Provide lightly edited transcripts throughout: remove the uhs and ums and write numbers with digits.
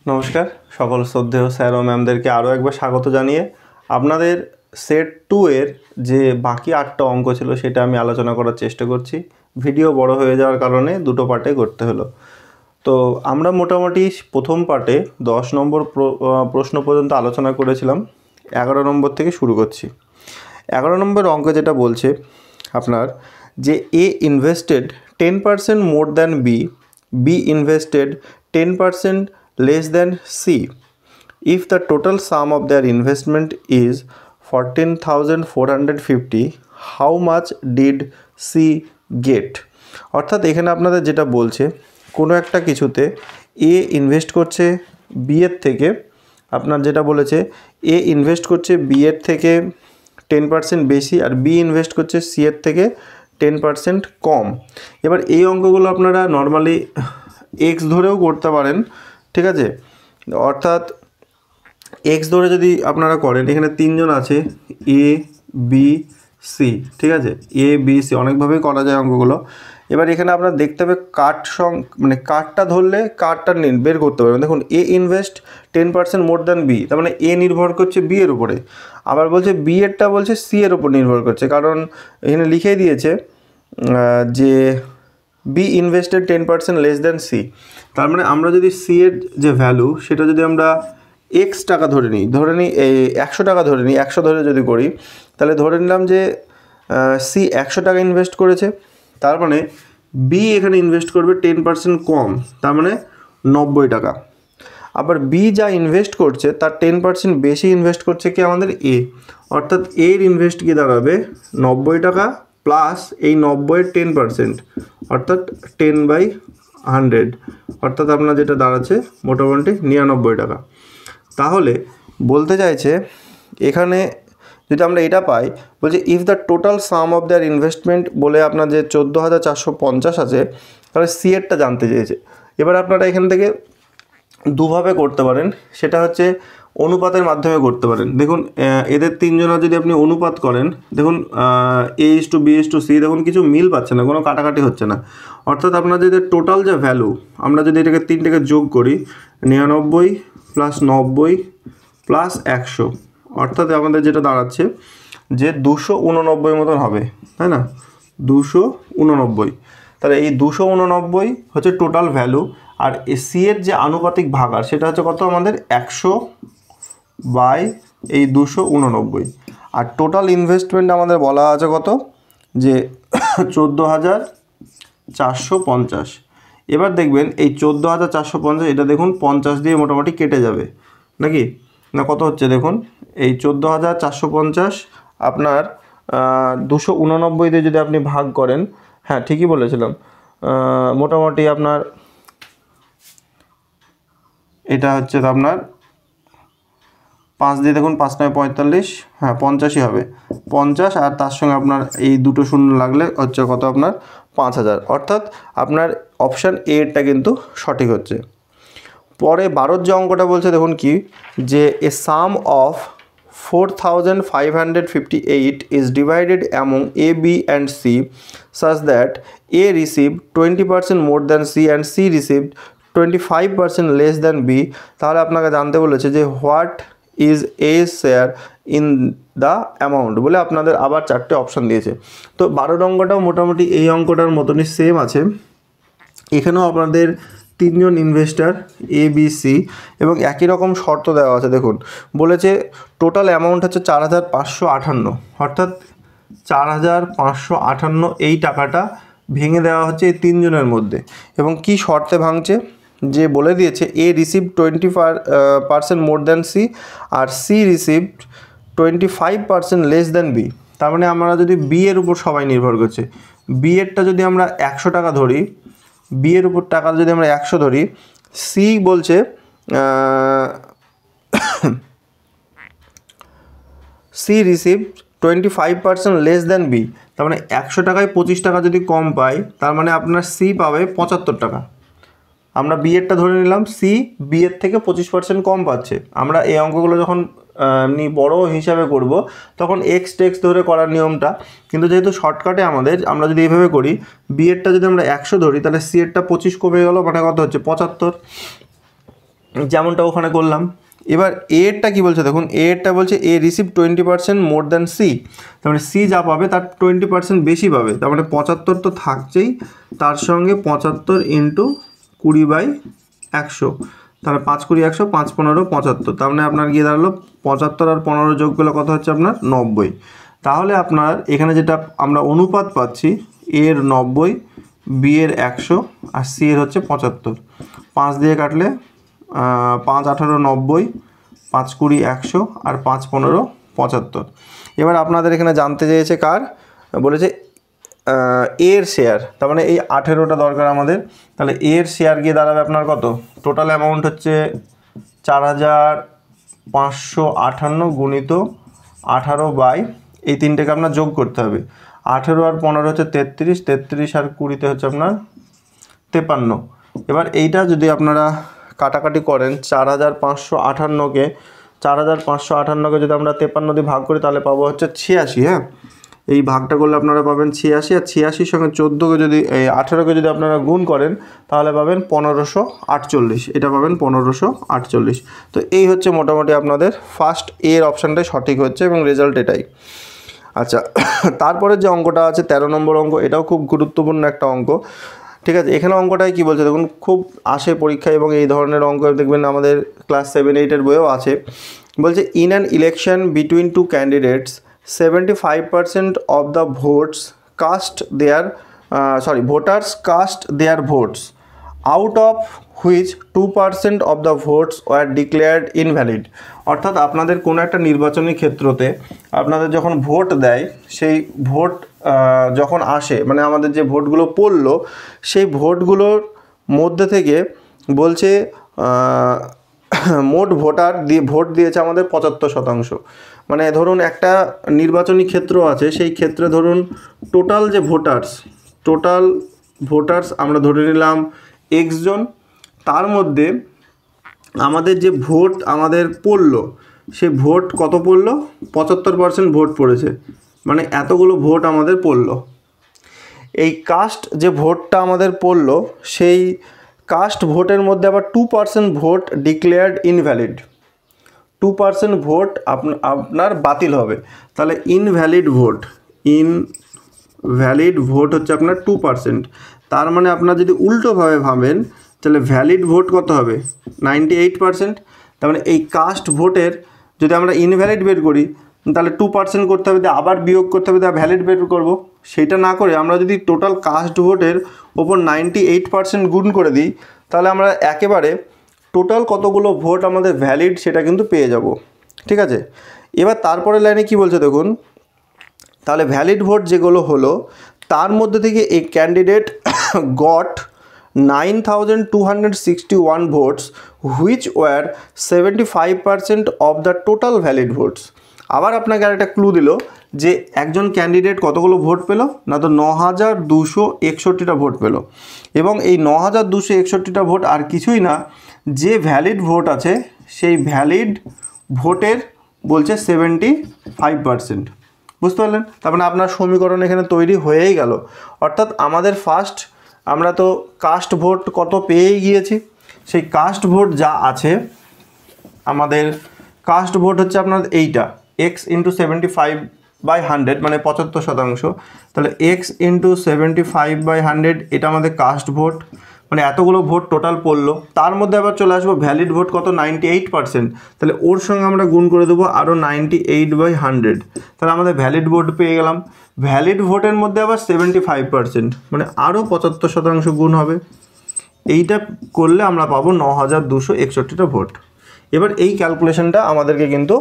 নমস্কার সকল শ্রদ্ধেয় স্যার ও ম্যামদেরকে আরও একবার স্বাগত জানিয়ে আপনাদের সেট 2 এর যে বাকি 8টা অঙ্ক ছিল সেটা আমি আলোচনা করার চেষ্টা করছি। ভিডিও বড় হয়ে যাওয়ার কারণে দুটো পার্টে করতে হলো। তো আমরা মোটামুটি প্রথম পার্টে 10 নম্বর প্রশ্ন পর্যন্ত আলোচনা করেছিলাম। 11 নম্বর থেকে শুরু করছি। 11 নম্বর অঙ্ক যেটা বলছে আপনার যে A invested 10% more than B invested 10% less than C. If the total sum of their investment is 14,450, how much did C get? অর্থাৎ এখানে আপনাদের যেটা বলছে কোনো একটা কিছুতে এ ইনভেস্ট করছে বি এর থেকে, আপনার যেটা বলেছে এ ইনভেস্ট করছে বি এর থেকে 10% বেশি আর বি ইনভেস্ট করছে সি এর থেকে 10% কম। এবার এই অঙ্কগুলো আপনারা নর্মালি এক্স ধরেও করতে পারেন, ঠিক আছে। অর্থাৎ এক্স ধরে যদি আপনারা করেন, এখানে তিনজন আছে এ বি সি, ঠিক আছে, এ বি সি অনেকভাবেই করা যায় অঙ্কগুলো। এবার এখানে আপনারা দেখতে হবে মানে কার্ডটা ধরলে কার্ডটা বের করতে পারবেন। দেখুন এ ইনভেস্ট 10% মোর দ্যান বি, তার মানে এ নির্ভর করছে বি এর উপরে, আবার বলছে বি এরটা বলছে সি এর উপর নির্ভর করছে, কারণ এখানে লিখেই দিয়েছে যে B invested 10% less than C. তার মানে আমরা যদি সি এর যে ভ্যালু সেটা যদি আমরা এক্স টাকা ধরে নিই এই 100 টাকা ধরে নিই, 100 ধরে যদি করি তাহলে ধরে নিলাম যে সি 100 টাকা ইনভেস্ট করেছে, তার মানে বি এখানে ইনভেস্ট করবে 10% কম, তার মানে 90 টাকা। আবার বি যা ইনভেস্ট করছে তার 10% বেশি ইনভেস্ট করছে কি আমাদের এ, অর্থাৎ এর ইনভেস্ট কি দাঁড়াবে 90 টাকা প্লাস এই 90-এর 10%, অর্থাৎ 10/100, অর্থাৎ আপনার যেটা দাঁড়াচ্ছে মোটামুটি 99 টাকা। তাহলে বলতে চাইছে এখানে যদি আমরা এটা পাই, বলছে if the total some of their investment বলে আপনার যে 14,450 আছে, তাহলে সি এরটা জানতে চেয়েছে। এবার আপনারা এখান থেকে দুভাবে করতে পারেন, সেটা হচ্ছে অনুপাতের মাধ্যমে করতে পারেন। দেখুন এদের তিনজনের যদি আপনি অনুপাত করেন, দেখুন A:B:C, দেখুন কিছু মিল পাচ্ছে না, কোনো কাটাকাটি হচ্ছে না। অর্থাৎ আপনার যদি টোটাল যে ভ্যালু, আমরা যদি এটাকে তিনটাকে যোগ করি 99 + 90 + 100, অর্থাৎ আমাদের যেটা দাঁড়াচ্ছে যে 289 মতন হবে, তাই না, 289। তাহলে এই 289 হচ্ছে টোটাল ভ্যালু, আর সি এর যে আনুপাতিক ভাগার সেটা হচ্ছে কত আমাদের 100/289। আর টোটাল ইনভেস্টমেন্ট আমাদের বলা আছে কত, যে 14,450। এবার দেখবেন এই 14,450, এটা দেখুন 50 দিয়ে মোটামুটি কেটে যাবে নাকি, না কত হচ্ছে দেখুন, এই 14,450 আপনার 289 দিয়ে যদি আপনি ভাগ করেন, হ্যাঁ ঠিকই বলেছিলাম, মোটামুটি আপনার এটা হচ্ছে আপনার 5 দিয়ে দেখুন 5 9 45, হ্যাঁ 50ই হবে, 50 আর তার সঙ্গে আপনার এই দুটো শূন্য লাগলে হচ্ছে কত আপনার 5,000, অর্থাৎ আপনার অপশান এরটা কিন্তু সঠিক হচ্ছে। পরে 12 যে অঙ্কটা বলছে দেখুন কি, যে এ সাম of 4,558 is divided among A, B and C such that A received 20% more than C and C received 25% less than B। তাহলে আপনাকে জানতে বলেছে যে what is a share in the amount বলে আপনাদের আবার 4টে অপশান দিয়েছে। তো 12 অঙ্কটাও মোটামুটি এই অঙ্কটার মতনই সেম আছে। এখানেও আপনাদের তিনজন ইনভেস্টার এ বি সি এবং একই রকম শর্ত দেওয়া আছে। দেখুন বলেছে টোটাল অ্যামাউন্ট হচ্ছে 4,558, অর্থাৎ 4,558 এই টাকাটা ভেঙে দেওয়া হচ্ছে এই তিনজনের মধ্যে, এবং কি শর্তে ভাঙছে, যে বলে দিয়েছে A received 20% more than C আর C received 25% less than B. তার মানে আমরা যদি বি এর উপর সবাই নির্ভর করছে, বি এরটা যদি আমরা 100 টাকা ধরি, বি এর উপর টাকা যদি আমরা 100 ধরি, সি বলছে C received 25% less than B, তার মানে 100 টাকায় 25 টাকা যদি কম পাই, তার মানে আপনার সি পাবে 75 টাকা। আমরা বি এরটা ধরে নিলাম, সি বি এর থেকে 25% কম পাচ্ছে। আমরা এই অঙ্কগুলো যখন এমনি বড় হিসাবে করব তখন এক্স টেক্স ধরে করার নিয়মটা, কিন্তু যেহেতু শর্টকাটে আমরা যদি এইভাবে করি, বি এরটা যদি আমরা 100 ধরি তাহলে সি এরটা 25 কমে গেল, মানে কত হচ্ছে 75। যেমনটা ওখানে করলাম। এবার এরটা কী বলছে দেখুন, এরটা বলছে A receive 20% more than C, তার মানে সি যা পাবে তার 20% বেশি পাবে, তার মানে 75 তো থাকছেই, তার সঙ্গে 75 ইন্টু 20/100, তাহলে 5 20 100, 5 15 75, তার মানে আপনার গিয়ে দাঁড়ালো 75 আর 15 যোগ করলে কত হচ্ছে আপনার 90। তাহলে আপনার এখানে যেটা আমরা অনুপাত পাচ্ছি, এর 90, বি এর 100 আর সি এর হচ্ছে 75। 5 দিয়ে কাটলে 5 18 90, 5 20 100 আর 5 15 75। এবার আপনাদের এখানে জানতে চেয়েছে কার, বলেছে এর শেয়ার, তার মানে এই 18টা দরকার আমাদের। তাহলে এর শেয়ার গিয়ে দাঁড়াবে আপনার কত, টোটাল অ্যামাউন্ট হচ্ছে 4558 গুণিত 18 বাই এই তিনটেকে আপনার যোগ করতে হবে। 18 আর 15 হচ্ছে 33, 33 আর 20তে হচ্ছে আপনার 53। এবার এইটা যদি আপনারা কাটাকাটি করেন, 4558কে 4558কে যদি আমরা 53 দিয়ে ভাগ করি তাহলে পাবো হচ্ছে 86। হ্যাঁ, এই ভাগটা করলে আপনারা পাবেন 86, আর 86 সঙ্গে 14কে যদি 18কে যদি আপনারা গুণ করেন তাহলে পাবেন 1548, এটা পাবেন 1548। তো এই হচ্ছে মোটামুটি আপনাদের ফার্স্ট এর অপশানটাই সঠিক হচ্ছে এবং রেজাল্ট এটাই। আচ্ছা, তারপরে যে অঙ্কটা আছে 13 নম্বর অঙ্ক, এটাও খুব গুরুত্বপূর্ণ একটা অঙ্ক। ঠিক আছে, এখানে অঙ্কটাই কী বলছে দেখুন, খুব আসে পরীক্ষায় এবং এই ধরনের অঙ্ক দেখবেন আমাদের ক্লাস 7-8-এর বইয়েও আছে। বলছে in an election between two candidates 75% of the votes cast their voters cast their votes, out of which 2% of the votes were declared invalid। অর্থাৎ আপনাদের কোনো একটা নির্বাচনী ক্ষেত্রতে আপনাদের যখন ভোট দেয়, সেই ভোট যখন আসে, মানে আমাদের যে ভোটগুলো পড়লো, সেই ভোটগুলোর মধ্যে থেকে বলছে মোট ভোটার দিয়ে ভোট দিয়েছে আমাদের 75%। মানে ধরুন একটা নির্বাচনী ক্ষেত্র আছে, সেই ক্ষেত্রে ধরুন টোটাল যে ভোটার্স আমরা ধরে নিলাম x জন, তার মধ্যে আমাদের যে ভোট আমাদের পড়লো, সেই ভোট কত পড়লো, 75% ভোট পড়েছে, মানে এতগুলো ভোট আমাদের পড়লো। এই কাস্ট যে ভোটটা আমাদের পড়লো, সেই কাস্ট ভোটের মধ্যে আবার 2% ভোট ডিক্লেয়ার্ড ইনভ্যালিড, 2% ভোট আপনার বাতিল হবে। তাহলে ইনভ্যালিড ভোট হচ্ছে আপনার 2%। তার মানে আপনার যদি উল্টোভাবে ভাবেন তাহলে ভ্যালিড ভোট কত হবে, 98%। তার মানে এই কাস্ট ভোটের যদি আমরা ইনভ্যালিড বের করি তাহলে 2% করতে হবে, আবার বিয়োগ করতে হবে, ভ্যালিড বের করব। সেটা না করে আমরা যদি টোটাল কাস্ট ভোটের ওপর 98% গুণ করে দিই, তাহলে আমরা একেবারে টোটাল কতগুলো ভোট আমাদের ভ্যালিড সেটা কিন্তু পেয়ে যাব। ঠিক আছে, এবার তারপরে লাইনে কি বলছে দেখুন, তাহলে ভ্যালিড ভোট যেগুলো হলো তার মধ্যে থেকে এই candidate goat 9261 votes which were 75% of the total valid votes। আবার আপনাকে আরেকটা ক্লু দিল যে একজন ক্যান্ডিডেট কতগুলো ভোট পেল না, তো 9261টা ভোট পেল, এবং এই 9261টা ভোট আর কিছুই না, যে ভ্যালিড ভোট আছে সেই ভ্যালিড ভোটের বলছে 75%। বুঝতে পারলেন? তার মানে আপনার সমীকরণ এখানে তৈরি হয়েই গেল। অর্থাৎ আমাদের ফার্স্ট আমরা তো কাস্ট ভোট কত পেয়েই গিয়েছি, সেই কাস্ট ভোট যা আছে আমাদের কাস্ট ভোট হচ্ছে আপনার এইটা x × 75/100 মানে 75%। তাহলে x × 75/100 এটা আমাদের কাস্ট ভোট, মানে এতগুলো ভোট টোটাল পড়লো। তার মধ্যে আবার চলে আসবো ভ্যালিড ভোট কত, 98%। তাহলে ওর সঙ্গে আমরা গুণ করে দেবো আরও 98/100, তাহলে আমাদের ভ্যালিড ভোট পেয়ে গেলাম। ভ্যালিড ভোটের মধ্যে আবার 75%, মানে আরও 75% গুণ হবে। এইটা করলে আমরা পাবো 9261টা ভোট। এবার এই ক্যালকুলেশনটা আমাদেরকে কিন্তু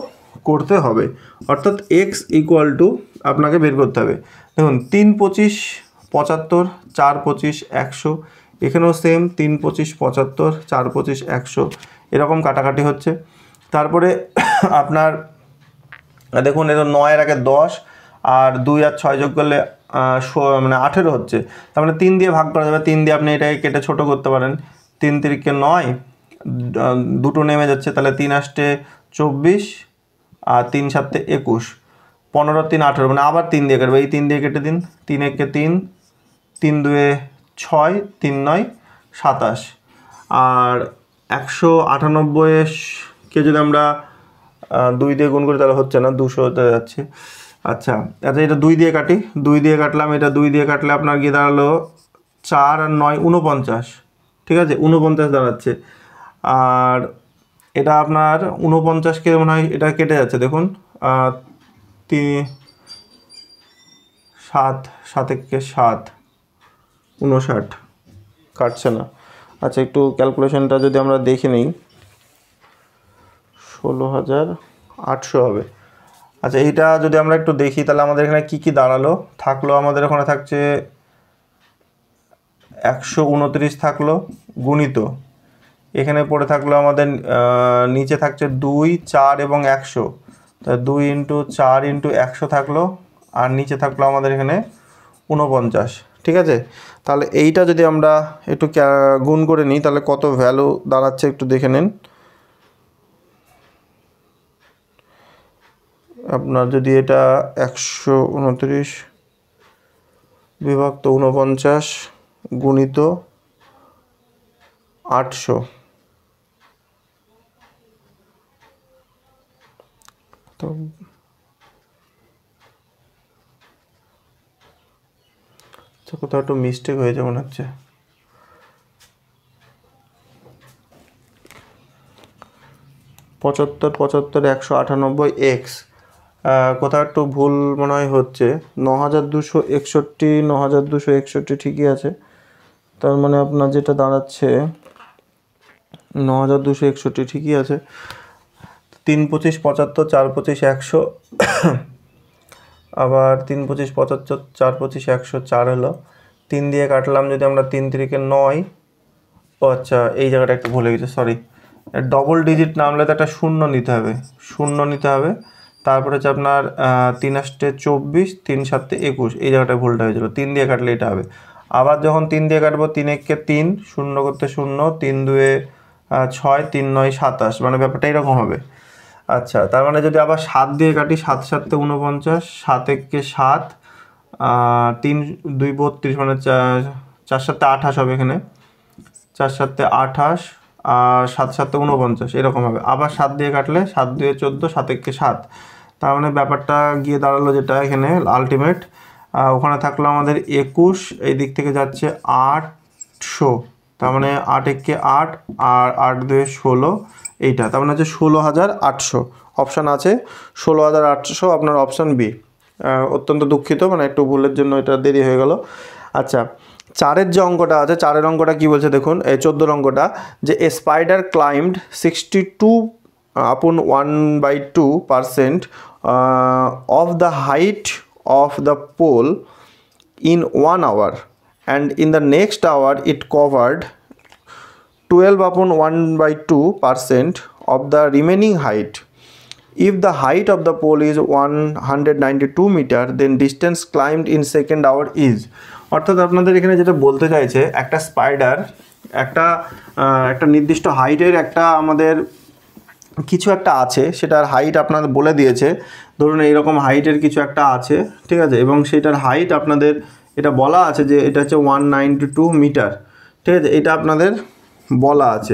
করতে হবে, অর্থাৎ x = আপনাকে বের করতে হবে। দেখুন 3 25 75, 4 25 100, এখানেও সেম 3 25 75, 4 25 100, এরকম কাটাকাটি হচ্ছে। তারপরে আপনার দেখুন এটা 9 এর আগে 10 আর 2 আর 6 যোগ করলে মানে 18 হচ্ছে, তার মানে 3 দিয়ে ভাগ করা যাবে। 3 দিয়ে আপনি এটাকে কেটে ছোট করতে পারেন, 3 × 3 = 9, দুটো নেমে যাচ্ছে, তাহলে 3 আসতে 24 আর 3 7 21, 15 3 18, মানে আবার 3 দিয়ে কাটবে, এই 3 দিয়ে কেটে দিন, 3 1 3, 3 2 6, 3 9 27, আর 198কে যদি আমরা 2 দিয়ে গুণ করি তাহলে হচ্ছে না, 200তে যাচ্ছে। আচ্ছা আচ্ছা, এটা 2 দিয়ে কাটি, 2 দিয়ে কাটলাম, এটা 2 দিয়ে কাটলে আপনার গিয়ে দাঁড়ালো 4 আর 9 49, ঠিক আছে, 49 দাঁড়াচ্ছে। আর এটা আপনার 49কে মনে হয় এটা কেটে যাচ্ছে, দেখুন 7 7 7 59 কাটছে না। আচ্ছা একটু ক্যালকুলেশনটা যদি আমরা দেখে নিই, 16,800 হবে। আচ্ছা এইটা যদি আমরা একটু দেখি তাহলে আমাদের এখানে কি কি দাঁড়ালো, থাকলো আমাদের ওখানে থাকছে 129 থাকলো গুণিত, এখানে পড়ে থাকলো আমাদের নিচে থাকছে 2 4 এবং 100, তা 2 × 4 × 100 থাকলো, আর নিচে থাকলো আমাদের এখানে 49, ঠিক আছে। তাহলে এইটা যদি আমরা একটু গুণ করে নিই তাহলে কত ভ্যালু দাঁড়াচ্ছে একটু দেখে নিন। আপনার যদি এটা 129 বিভক্ত 49 গুণিত 800, তো কোথাও একটু মিস্টেক হয়েছে মনে হচ্ছে। 75 75 198x, কোথাও একটু ভুল মনে হয় হচ্ছে। 9261 9261 ঠিকই আছে, তার মানে আপনার যেটা দাঁড়াচ্ছে 9261 ঠিকই আছে। 3 25 75 4 25 100, আবার 3 25 75 4 25 100 4 হলো। 3 দিয়ে কাটলাম যদি আমরা, 3 3 9, ও আচ্ছা এই জায়গাটা একটু ভুলে গেছে, সরি, ডবল ডিজিট নামলে তো একটা শূন্য নিতে হবে, শূন্য নিতে হবে। তারপরে হচ্ছে আপনার 3 8 24 3 7 21, এই জায়গাটায় ভুলটা হয়েছিল, 3 দিয়ে কাটলে এটা হবে। আবার যখন 3 দিয়ে কাটবো, 3 1 3, শূন্য করতে 0, 3 2 6, 3 9 27, মানে ব্যাপারটা এরকম হবে। আচ্ছা তার মানে যদি আবার 7 দিয়ে কাটি, 7 7 49, 7 1 7, 3 2 32, মানে 4 7 28 হবে এখানে, 4 7 28, আর 7 7 49 এরকম হবে। আবার 7 দিয়ে কাটলে 7 2 14, 7 1 7, তার মানে ব্যাপারটা গিয়ে দাঁড়ালো যেটা এখানে আলটিমেট, ওখানে থাকলো আমাদের 21, এই দিক থেকে যাচ্ছে 800, তার মানে 8 1 8, আর 8 2 16, এইটা তার মানে হচ্ছে 16,800 অপশান আছে, 16,800 আপনার অপশান বি। অত্যন্ত দুঃখিত, মানে একটু ভুলের জন্য এটা দেরি হয়ে গেল। আচ্ছা 4-এর যে অঙ্কটা আছে, 4-এর অঙ্কটা কী বলছে দেখুন, এই 14 অঙ্কটা, যে এ spider climbed 62/1/2% of the height of the pole in 1 hour, and in the next hour it covered 12/1/2% of the remaining height. If the height of the pole is 192 meter, then distance climbed in second hour is. অর্থাৎ আপনাদের এখানে যেটা বলতে চাইছে, একটা spider একটা নির্দিষ্ট হাইটের একটা আমাদের কিছু একটা আছে, সেটার হাইট আপনাদের বলে দিয়েছে, ধরুন এইরকম হাইটের কিছু একটা আছে, ঠিক আছে, এবং সেটার হাইট আপনাদের এটা বলা আছে যে এটা হচ্ছে 192 মিটার, ঠিক আছে, এটা আপনাদের বলা আছে।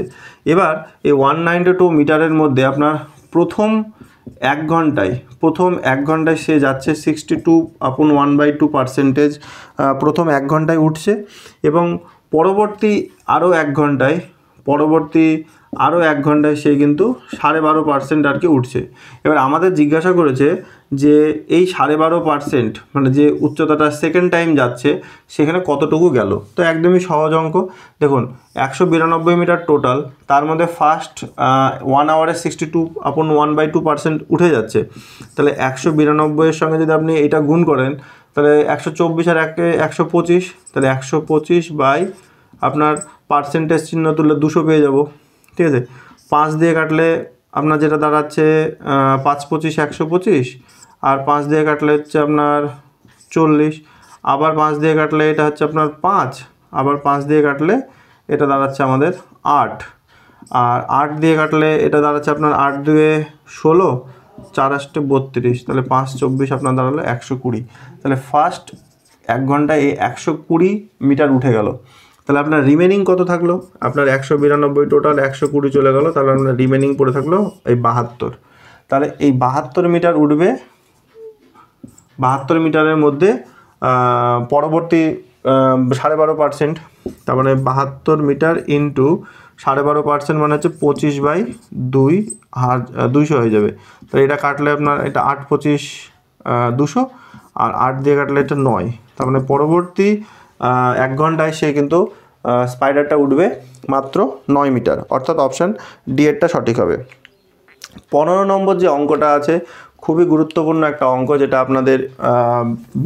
এবার এই 192 মিটারের মধ্যে আপনার প্রথম 1 ঘন্টায় সে যাচ্ছে 62/1/2%, প্রথম 1 ঘন্টায় উঠছে, এবং পরবর্তী আরও 1 ঘন্টায় সে কিন্তু 12.5% আর কি উঠছে। এবার আমাদের জিজ্ঞাসা করেছে যে এই 12.5%, মানে যে উচ্চতাটা সেকেন্ড টাইম যাচ্ছে সেখানে কতটুকু গেল। তো একদমই সহজ অঙ্ক, দেখুন 192 মিটার টোটাল, তার মধ্যে ফার্স্ট 1 আওয়ারে 62/1/2% উঠে যাচ্ছে, তাহলে 192-এর সঙ্গে যদি আপনি এটা গুণ করেন তাহলে 124 আর 125, তাহলে 125 বাই আপনার পার্সেন্টেজ চিহ্ন তুললে 200 পেয়ে যাব, ঠিক আছে। 5 দিয়ে কাটলে আপনার যেটা দাঁড়াচ্ছে 5 25 125, আর 5 দিয়ে কাটলে হচ্ছে আপনার 40, আবার 5 দিয়ে কাটলে এটা হচ্ছে আপনার 5, আবার 5 দিয়ে কাটলে এটা দাঁড়াচ্ছে আমাদের 8, আর 8 দিয়ে কাটলে এটা দাঁড়াচ্ছে আপনার 8 2 16, 4 8 32, তাহলে 5 24 আপনার দাঁড়ালো 120। তাহলে ফার্স্ট 1 ঘন্টায় এই 120 মিটার উঠে গেল। তাহলে আপনার রিমেনিং কত থাকলো? আপনার 192 টোটাল 120 চলে গেল, তাহলে আপনার রিমেনিং পড়ে থাকলো এই 72। তাহলে এই 72 মিটার উঠবে, 72 মিটারের মধ্যে পরবর্তী 12.5%, তার মানে 72 মিটার ইন্টু 12.5% মানে হচ্ছে 25/2 হয়ে যাবে। তো এটা কাটলে আপনার এটা 8 25 200, আর 8 দিয়ে কাটলে এটা 9। তার মানে পরবর্তী 1 ঘন্টায় সে কিন্তু স্পাইডারটা উঠবে মাত্র 9 মিটার, অর্থাৎ অপশান ডি এরটা সঠিক হবে। 15 নম্বর যে অঙ্কটা আছে খুবই গুরুত্বপূর্ণ একটা অঙ্ক, যেটা আপনাদের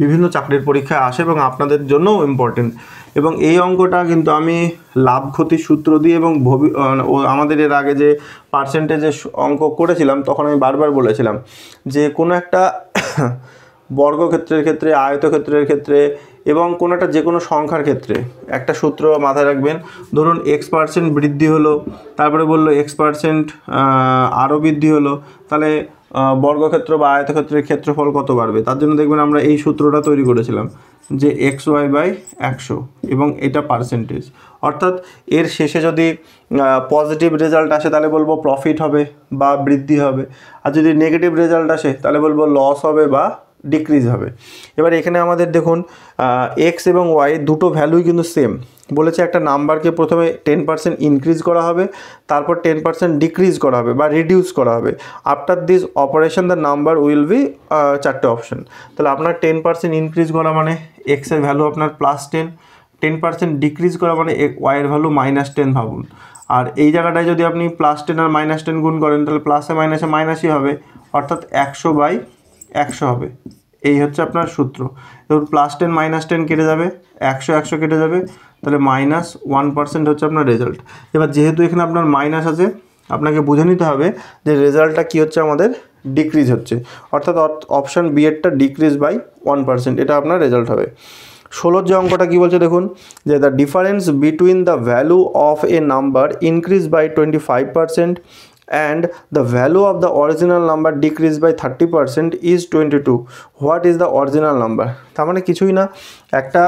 বিভিন্ন চাকরির পরীক্ষায় আসে এবং আপনাদের জন্যও ইম্পর্টেন্ট। এবং এই অঙ্কটা কিন্তু আমি লাভ ক্ষতির সূত্র দিয়ে এবং আমাদের এর আগে যে পার্সেন্টেজের অঙ্ক করেছিলাম তখন আমি বারবার বলেছিলাম যে কোনো একটা বর্গক্ষেত্রের ক্ষেত্রে, আয়তক্ষেত্রের ক্ষেত্রে এবং কোনো একটা যে কোনো সংখ্যার ক্ষেত্রে একটা সূত্র মাথায় রাখবেন। ধরুন X% বৃদ্ধি হলো, তারপরে বললো X% আরও বৃদ্ধি হলো, তাহলে বর্গক্ষেত্র বা আয়তক্ষেত্রের ক্ষেত্রফল কত বাড়বে? তার জন্য দেখবেন আমরা এই সূত্রটা তৈরি করেছিলাম যে XY/100 এবং এটা পার্সেন্টেজ। অর্থাৎ এর শেষে যদি পজিটিভ রেজাল্ট আসে তাহলে বলবো প্রফিট হবে বা বৃদ্ধি হবে, আর যদি নেগেটিভ রেজাল্ট আসে তাহলে বলবো লস হবে বা ডিক্রিজ হবে। এবার এখানে আমাদের দেখুন এক্স এবং ওয়াই দুটো ভ্যালুই কিন্তু সেম। বলেছে একটা নাম্বারকে প্রথমে 10% ইনক্রিজ করা হবে, তারপর 10% ডিক্রিজ করা হবে বা রিডিউস করা হবে। After this operation the number will be, 4টে অপশন। তাহলে আপনার 10% ইনক্রিজ করা মানে এক্সের ভ্যালু আপনার +10, 10% ডিক্রিজ করা মানে ওয়াইয়ের ভ্যালু -10 ভাবুন। আর এই জায়গাটায় যদি আপনি +10 আর -10 গুণ করেন তাহলে প্লাসে মাইনাসে মাইনাসই হবে, অর্থাৎ 100/100 হবে। এই হচ্ছে আপনার সূত্র। ধরুন +10 -10 কেটে যাবে, 100 কেটে যাবে, তাহলে -1% হচ্ছে আপনার রেজাল্ট। এবার যেহেতু এখানে আপনার মাইনাস আছে, আপনাকে বুঝে নিতে হবে যে রেজাল্টটা কী হচ্ছে, আমাদের ডিক্রিজ হচ্ছে, অর্থাৎ অপশান বি এরটা -1%, এটা আপনার রেজাল্ট হবে। 16 যে অঙ্কটা কী বলছে দেখুন, যে the difference between the value of a number increase by 25% and the value of the original number decreased by 30% is 22. What is the original number? তার মানে কিছুই না, একটা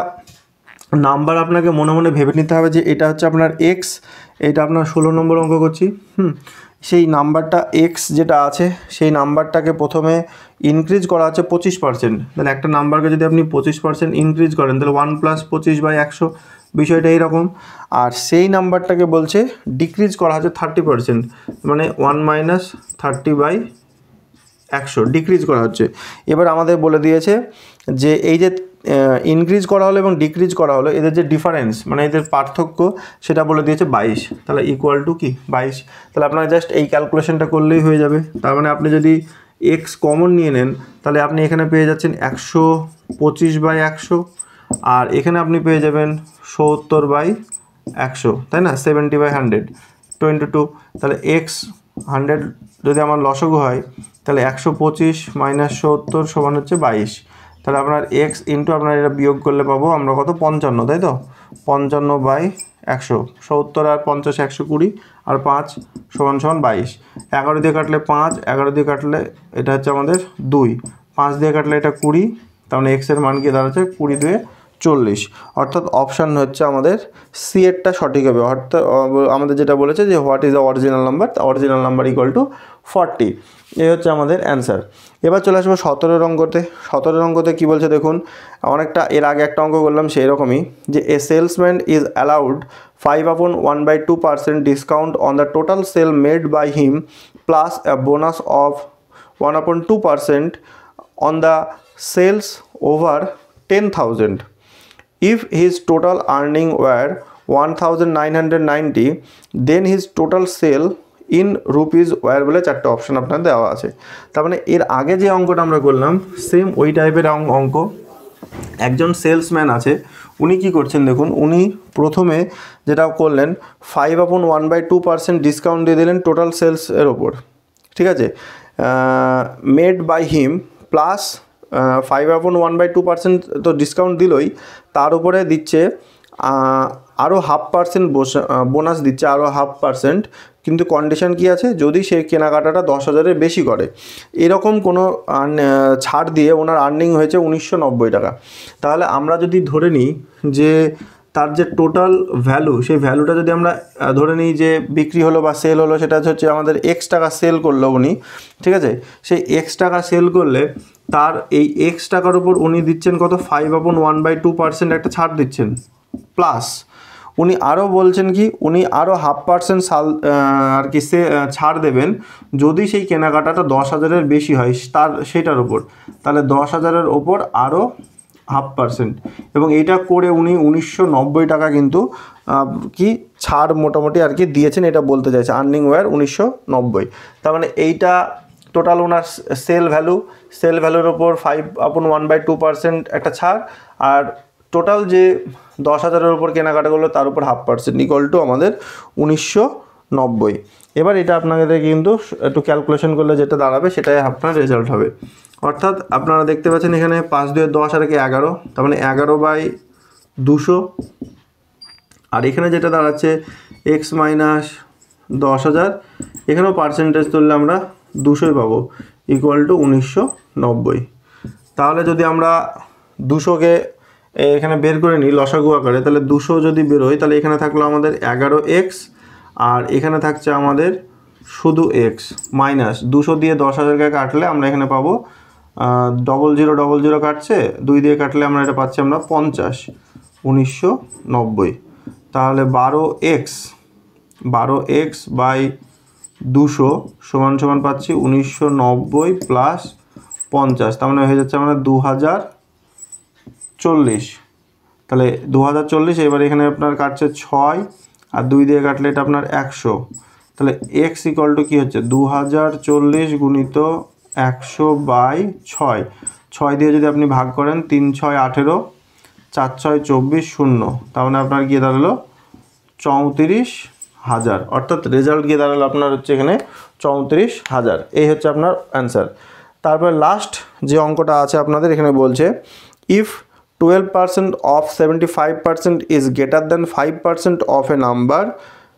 নাম্বার আপনাকে মনে মনে ভেবে নিতে হবে যে এটা হচ্ছে আপনার এক্স, এটা আপনার 16 নম্বর অঙ্ক করছি। সেই নাম্বারটা এক্স যেটা আছে সেই নাম্বারটাকে প্রথমে ইনক্রিজ করা হচ্ছে 25%। তাহলে একটা নাম্বারকে যদি আপনি 25% ইনক্রিজ করেন তাহলে 1 + 25/100, বিষয়টা এইরকম। আর সেই নাম্বারটাকে বলছে ডিক্রিজ করা হচ্ছে 30%, মানে 1 - 30/100 ডিক্রিজ করা হচ্ছে। এবার আমাদের বলে দিয়েছে যে এই যে ইনক্রিজ করা হলো এবং ডিক্রিজ করা হলো, এদের যে ডিফারেন্স মানে এদের পার্থক্য সেটা বলে দিয়েছে 22, তাহলে ইকুয়াল টু কি 22। তাহলে আপনারা জাস্ট এই ক্যালকুলেশনটা করলেই হয়ে যাবে। তার মানে আপনি যদি এক্স কমন নিয়ে নেন তাহলে আপনি এখানে পেয়ে যাচ্ছেন 125/100, আর এখানে আপনি পেয়ে যাবেন 70/100, তাই না, 70/100, 22। তাহলে এক্স 100 যদি আমার লসগু হয় তাহলে 125 - 70 সমান হচ্ছে 22। তাহলে আপনার এক্স ইন্টু আপনার এটা বিয়োগ করলে পাবো আমরা কত, 55, তাই তো, 55/100, 70 আর 50 120, আর 5 = 22। 11 দিয়ে কাটলে 5, 11 দিয়ে কাটলে এটা হচ্ছে আমাদের 2, 5 দিয়ে কাটলে এটা 20, তার মানে এক্সের মান কি দাঁড়াচ্ছে 20 × 40, অর্থাৎ অপশান হচ্ছে আমাদের সি এরটা সঠিক হবে। অর্থাৎ আমাদের যেটা বলেছে যে what is the original number, original number = 40, এই হচ্ছে আমাদের অ্যান্সার। এবার চলে আসবো 17 অঙ্কতে। 17 অঙ্কতে কী বলছে দেখুন, অনেকটা এর আগে একটা অঙ্ক করলাম সেই রকমই, যে a salesman is allowed 5/1/2% discount on the total sale made by him plus a bonus of 1/2% on the sales over 10,000. If his total earning were 1,990, then his total sale in rupees were বলে 4টে option আপনার দেওয়া আছে। তার মানে এর আগে যে অঙ্কটা আমরা করলাম সেম ওই টাইপের অঙ্ক। একজন সেলসম্যান আছে, উনি কি করছেন দেখুন, উনি প্রথমে যেটা করলেন 5/1/2% ডিসকাউন্ট দিয়ে দিলেন টোটাল সেলসের ওপর, ঠিক আছে, মেড বাই হিম প্লাস 5/1/2% তো ডিসকাউন্ট দিলই, তার উপরে দিচ্ছে আরও 0.5% বোনাস দিচ্ছে, আরও 0.5%, কিন্তু কন্ডিশন কি আছে, যদি সে কেনাকাটাটা 10,000-এর বেশি করে, এরকম কোনো ছাড় দিয়ে ওনার আর্নিং হয়েছে 1990 টাকা। তাহলে আমরা যদি ধরে নিই যে তার যে টোটাল ভ্যালু, সেই ভ্যালুটা যদি আমরা ধরে নিই যে বিক্রি হলো বা সেল হলো, সেটা হচ্ছে আমাদের এক্স টাকা সেল করলো উনি, ঠিক আছে। সেই এক্স টাকা সেল করলে তার এই এক্স টাকার উপর উনি দিচ্ছেন কত, 5/1/2% একটা ছাড় দিচ্ছেন, প্লাস উনি আরও বলছেন কি, উনি আরও 0.5% আর কি সে ছাড় দেবেন যদি সেই কেনাকাটাটা 10,000-এর বেশি হয় তার সেটার উপর, তাহলে 10,000-এর ওপর আরও 0.5%, এবং এইটা করে উনি 1990 টাকা কিন্তু কি ছাড় মোটামুটি আর কি দিয়েছেন, এটা বলতে চাইছে আর্নিং ওয়্যার 1990। তার মানে এইটা টোটাল ওনার সেল ভ্যালুর ওপর 5/1/2% একটা ছাড়, আর টোটাল যে 10,000-এর উপর কেনাকাটা করলো তার উপর 0.5% ইকুয়াল টু আমাদের 1990। এবার এটা আপনাদের কিন্তু একটু ক্যালকুলেশন করলে যেটা দাঁড়াবে সেটাই আপনার রেজাল্ট হবে। অর্থাৎ আপনারা দেখতে পাচ্ছেন এখানে 5 2 10 আর কি 11, তার মানে 11/200, আর এখানে যেটা দাঁড়াচ্ছে এক্স মাইনাস 10,000, এখানেও পার্সেন্টেজ তুললে আমরা 200 পাবো ইকুয়াল টু 1990। তাহলে যদি আমরা 200-কে এখানে বের করে নিই লসাগু আকারে, তাহলে 200 যদি বেরোয় তাহলে এখানে থাকলো আমাদের 11x, আর এখানে থাকছে আমাদের শুধু x, মাইনাস 200 দিয়ে 10,000-কে কাটলে আমরা এখানে পাবো 0000 কাটছে, 2 দিয়ে কাটলে আমরা এটা পাচ্ছি আমরা 50, 1990। তাহলে 12x বাই 200 সমান পাচ্ছি 1990 প্লাস 50, তার মানে হয়ে যাচ্ছে আমরা 2040। তাহলে 2040, এবার এখানে আপনার কাটছে 6 আর 2 দিয়ে কাটলে এটা আপনার 100, তাহলে x ইকুয়াল টু কী হচ্ছে 2040 গুণিত 100/6, 6 দিয়ে যদি আপনি ভাগ করেন 3 6 18, 4 6 24, 0, তার মানে আপনার গিয়ে দাঁড়ালো 34,000, অর্থাৎ রেজাল্ট গিয়ে দাঁড়ালো আপনার হচ্ছে এখানে 34,000। এই হচ্ছে আপনার অ্যান্সার। তারপর লাস্ট যে অঙ্কটা আছে আপনাদের এখানে বলছে if 12% of 75% is greater than 5% of a number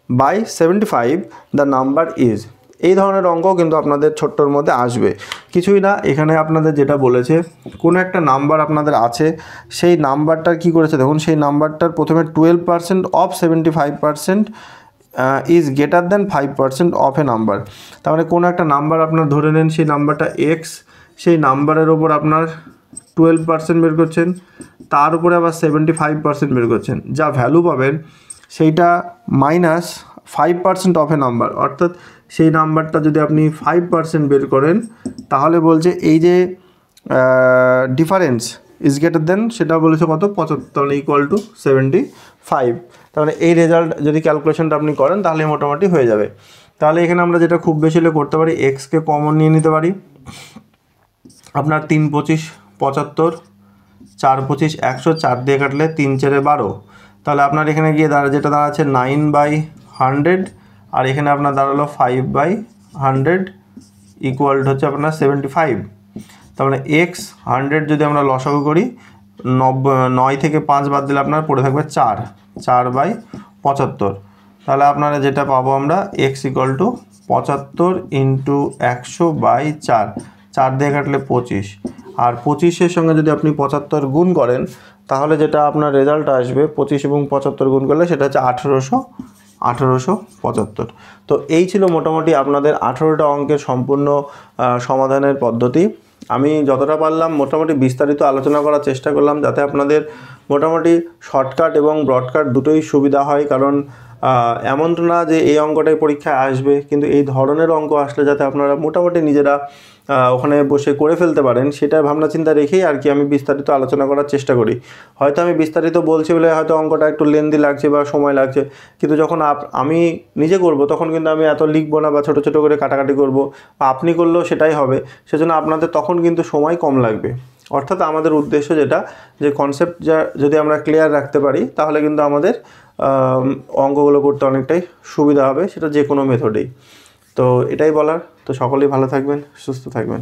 by 75, the number is। এই ধরনের অঙ্ক কিন্তু আপনাদের ছোট্টর মধ্যে আসবে, কিছুই না। এখানে আপনাদের যেটা বলেছে কোনো একটা নাম্বার আপনাদের আছে, সেই নাম্বারটার কি করেছে দেখুন, সেই নাম্বারটার প্রথমে 12% of 75% is greater than 5% of a number. তার মানে কোনো একটা নাম্বার আপনার ধরে নেন, সেই নাম্বারটা এক্স, সেই নাম্বারের ওপর আপনার 12% বের করছেন, তার উপরে আবার 75% বের করছেন, যা ভ্যালু পাবেন সেইটা মাইনাস 5% অফ এ নাম্বার, অর্থাৎ সেই নাম্বারটা যদি আপনি 5% বের করেন তাহলে বলছে এই যে ডিফারেন্স ইজ গ্রেটার দেন, সেটা বলেছে কত 75 ইকুয়াল টু 75। তার মানে এই রেজাল্ট যদি ক্যালকুলেশনটা আপনি করেন তাহলে মোটামুটি হয়ে যাবে। তাহলে এখানে আমরা যেটা খুব বেশি হলে করতে পারি, এক্সকে কমন নিয়ে নিতে পারি। আপনার 3 25 75, 4 25 100, 4 দিয়ে কাটলে 3 4 12, তাহলে আপনার এখানে গিয়ে যেটা দাঁড়াচ্ছে 9/100, আর এখানে আপনার দাঁড়ালো 5/100 ইকুয়াল হচ্ছে আপনার 75। তার মানে এক্স 100 যদি আমরা লসাগু করি, 9 থেকে 5 বাদ দিলে আপনার পড়ে থাকবে 4/75। তাহলে আপনারা যেটা পাবো আমরা এক্স ইকুয়াল টু 75 ইন্টু 100/4, 4 দিয়ে কাটলে 25, আর 25-এর সঙ্গে যদি আপনি 75 গুণ করেন তাহলে যেটা আপনার রেজাল্ট আসবে 25 এবং 75 গুণ করলে সেটা হচ্ছে 1875। তো এই ছিল মোটামুটি আপনাদের 18টা অঙ্কের সম্পূর্ণ সমাধানের পদ্ধতি। আমি যতটা পারলাম মোটামুটি বিস্তারিত আলোচনা করার চেষ্টা করলাম, যাতে আপনাদের মোটামুটি শর্টকাট এবং ব্রডকাট দুটোই সুবিধা হয়। কারণ এমন তো না যে এই অঙ্কটাই পরীক্ষায় আসবে, কিন্তু এই ধরনের অঙ্ক আসলে যাতে আপনারা মোটামুটি নিজেরা ওখানে বসে করে ফেলতে পারেন, সেটা ভাবনা চিন্তা রেখেই আর কি আমি বিস্তারিত আলোচনা করার চেষ্টা করি। হয়তো আমি বিস্তারিত বলছি বলে হয়তো অঙ্কটা একটু লেন্দি লাগছে বা সময় লাগছে, কিন্তু যখন আমি নিজে করব তখন কিন্তু আমি এত লিখবো না বা ছোটো ছোটো করে কাটাকাটি করব, বা আপনি করলেও সেটাই হবে। সেজন্য আপনাদের তখন কিন্তু সময় কম লাগবে। অর্থাৎ আমাদের উদ্দেশ্য যেটা, যে কনসেপ্ট যদি আমরা ক্লিয়ার রাখতে পারি তাহলে কিন্তু আমাদের অঙ্কগুলো করতে অনেকটাই সুবিধা হবে, সেটা যে কোনো মেথডেই। তো এটাই বলার। তো সকলেই ভালো থাকবেন, সুস্থ থাকবেন।